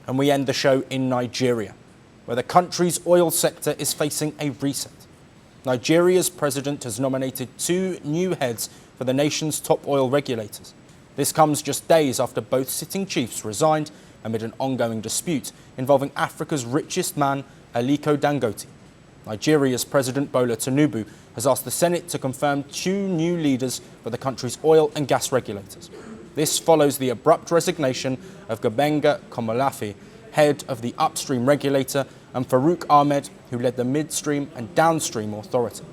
And we end the show in Nigeria, where the country's oil sector is facing a reset. Nigeria's president has nominated 2 new heads for the nation's top oil regulators. This comes just days after both sitting chiefs resigned amid an ongoing dispute involving Africa's richest man, Aliko Dangote. Nigeria's President Bola Tinubu has asked the Senate to confirm 2 new leaders for the country's oil and gas regulators. This follows the abrupt resignation of Gbenga Komolafe, head of the upstream regulator, and Farouk Ahmed, who led the midstream and downstream authority.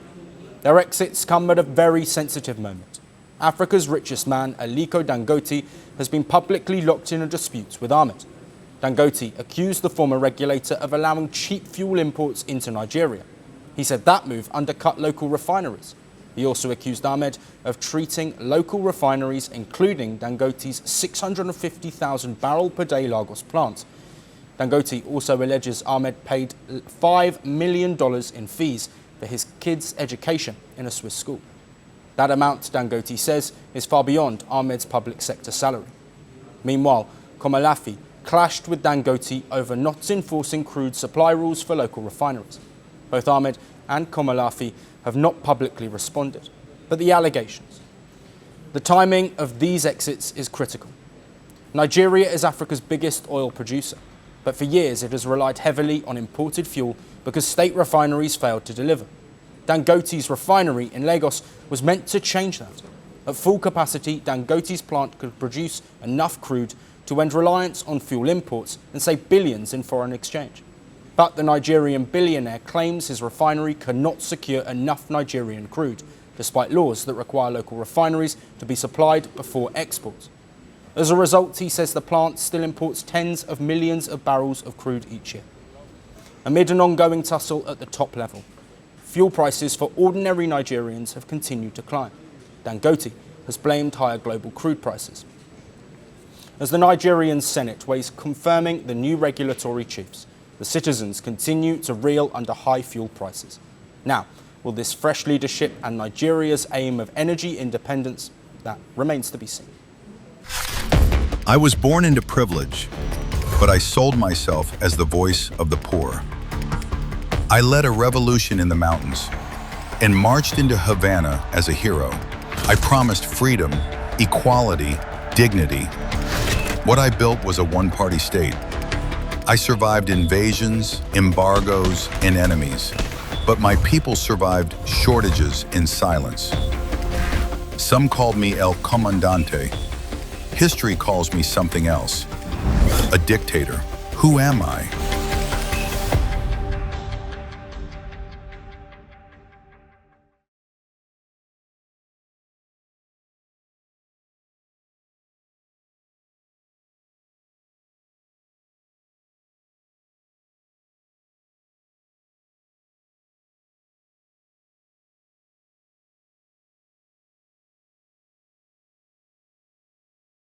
Their exits come at a very sensitive moment. Africa's richest man, Aliko Dangote, has been publicly locked in a dispute with Ahmed. Dangote accused the former regulator of allowing cheap fuel imports into Nigeria. He said that move undercut local refineries. He also accused Ahmed of treating local refineries, including Dangote's 650,000 barrel per day Lagos plant. Dangote also alleges Ahmed paid $5 million in fees for his kids' education in a Swiss school. That amount, Dangote says, is far beyond Ahmed's public sector salary. Meanwhile, Komolafe clashed with Dangote over not enforcing crude supply rules for local refineries. Both Ahmed and Komolafe have not publicly responded. But the allegations. The timing of these exits is critical. Nigeria is Africa's biggest oil producer, but for years it has relied heavily on imported fuel because state refineries failed to deliver. Dangote's refinery in Lagos was meant to change that. At full capacity, Dangote's plant could produce enough crude to end reliance on fuel imports and save billions in foreign exchange. But the Nigerian billionaire claims his refinery cannot secure enough Nigerian crude, despite laws that require local refineries to be supplied before exports. As a result, he says the plant still imports tens of millions of barrels of crude each year. Amid an ongoing tussle at the top level, fuel prices for ordinary Nigerians have continued to climb. Dangote has blamed higher global crude prices. As the Nigerian Senate weighs confirming the new regulatory chiefs, the citizens continue to reel under high fuel prices. Now, will this fresh leadership and Nigeria's aim of energy independence? That remains to be seen. I was born into privilege, but I sold myself as the voice of the poor. I led a revolution in the mountains and marched into Havana as a hero. I promised freedom, equality, dignity. What I built was a one-party state. I survived invasions, embargoes, and enemies, but my people survived shortages in silence. Some called me El Comandante. History calls me something else. A dictator. Who am I?